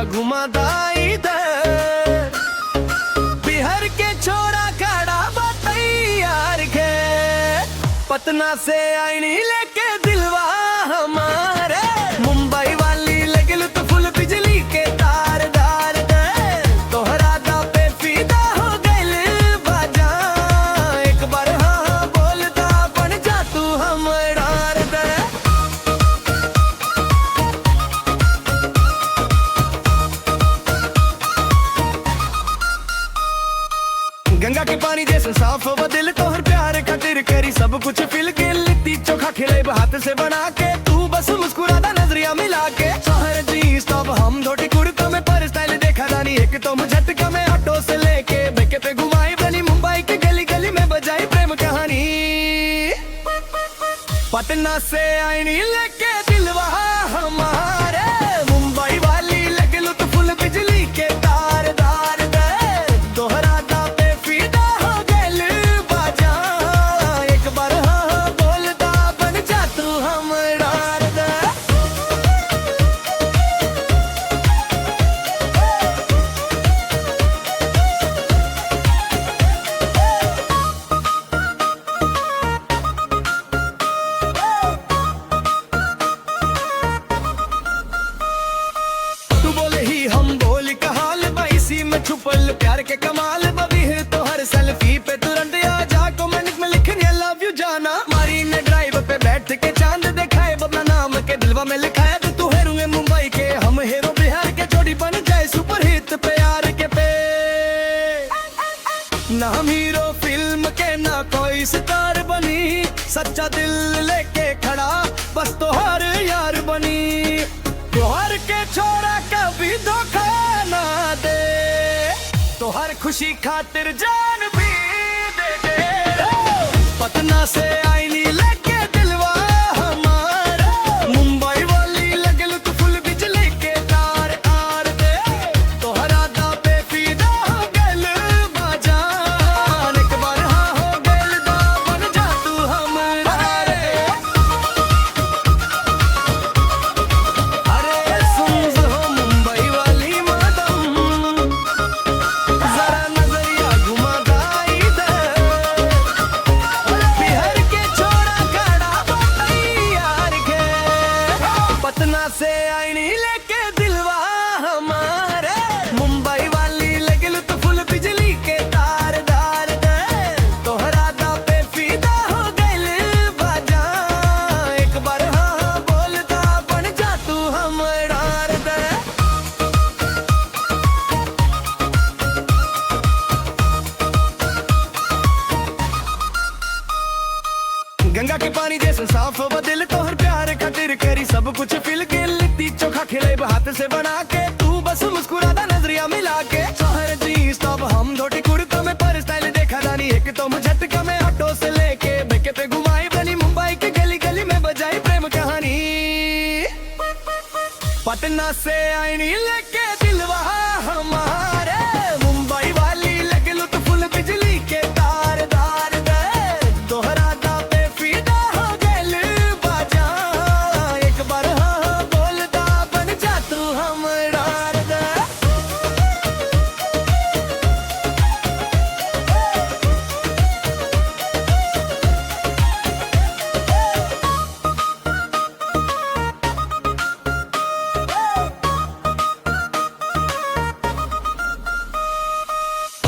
घुमादा इधर। बिहार के छोरा खड़ा तैयार के, पटना से आईनी लेके दिलवा हमारे। मुंबई वाली लगल तो फुल बिजली के तार दार दे, तोहरा दा पे फीदा हो गइल बाजा। एक बार हाँ बोलता बन जा तू हमरा दे। गंगा के पानी जैसे साफ हो दिल, तोहर प्यार खातिर करी सब कुछ फिल के। लिट्टी चोखा खिले हाथ से बना के, तू बस मुस्कुराता नजरिया मिला के। शहर जींस तब हम धोती कुर्ता में, पर स्टाइल देखा रानी एक तुम झटका में। ऑटो से लेके बेके पे घुमाई बनी, मुंबई के गली गली में बजाई प्रेम कहानी। पटना से आईनी लेके दिलवा हमारे, मुंबई वाली लगल तो फुल बिजली के तार दार दे, तोहरा दा पे फीदा हो गइल बाजा। एक बार हाँ बोलता बन जा तू हमरा दे। तू बोले ही हम बोल कहाल, इसी में छुपल प्यार के कमाल। बबी है तो हर सेल्फी पे तुरंत आ जा, कमेंट में लिखने लव यू जाना। मारी ने ड्राइव पे बैठ के चांद दिखाए, बबला नाम के दिलवा में लिखाए। तो तू हेरो मुंबई के, हम हेरो बिहार के, जोड़ी बन जाए सुपर हिट प्यार के पे। ना हम हीरो फिल्म के ना कोई सितार बनी, सच्चा दिल लेके खड़ा बस तोहर यार बनी। तोहर के छोरा कभी धोखा ना दे, तोहर खुशी खातिर जान भी दे दे। पटना से आईनी लेके दिलवा हमारा, मुंबई वाली लगल तो फुल बिजली के तार आर दे, तोहरा दा पे फीदा हो गइल बाजा। एक बार हाँ हो गइल दा बन जा तू हमरा रे। अरे सुन हो मुंबई वाली मैडम, जरा नजरिया घुमादा इधर। बिहार के छोरा खड़ा तैयार के, पटना से आईनी लेके दिलवा हमारे। मुंबई वाली लगल तो फुल बिजली के तार दार दे, तोहरा दा पे फीदा हो गइल बाजा। एक बार हाँ बोलता बन जा तू हमरा दे। गंगा के पानी जैसे साफ हो दिल, तोहर प्यार खातिर करी सब कुछ फिल के। लिट्टी चोखा खिले हाथ से बना के, तू बस मुस्कुराता नजरिया मिला के। शहर जींस तब हम धोती कुर्ता में, पर स्टाइल देखा रानी एक तुम झटका में। ऑटो से लेके बेके पे घुमाई बनी, मुंबई के गली गली में बजाई प्रेम कहानी। पटना से आईनी लेके दिलवा हमारे, मुंबई वाली लगल तो फुल बिजली के तार दार दे, तोहरा दा पे फीदा हो गइल बाजा। एक बार हाँ बोलता बन जा तू हमरा दे।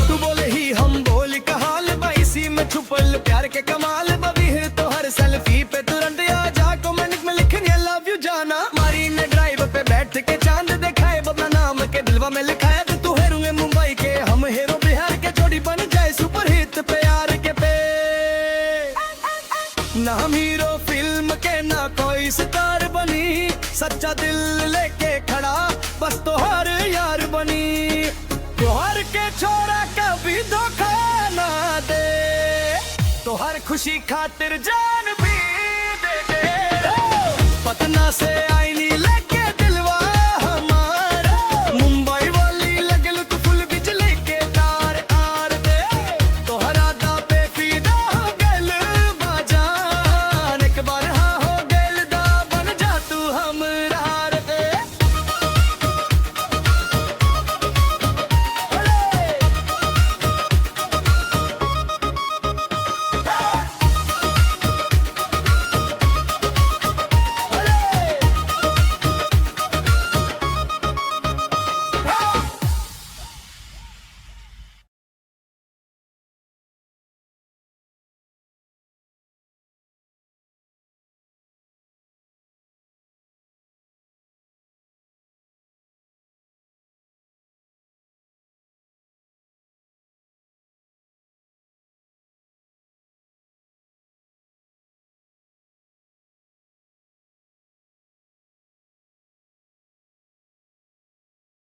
तू बोले ही हम बोल कहाल, इसी में छुपल प्यार के कमाल। बबी है तो हर सेल्फी पे तुरंत आ जा, कमेंट में लिखने लव यू जाना। मारी ने ड्राइव पे बैठ के चांद दिखाए, बबला नाम के दिलवा में लिखाए। तो तू हेरो मुंबई के, हम हेरो बिहार के, जोड़ी बन जाए सुपर हिट प्यार के पे। ना हम हीरो फिल्म के ना कोई सितार बनी, सच्चा दिल लेके खड़ा बस तोहर यार बनी। तोहर के छोरा कभी धोखा ना दे, तोहर खुशी खातिर जान भी दे दे। पटना से आईनी ले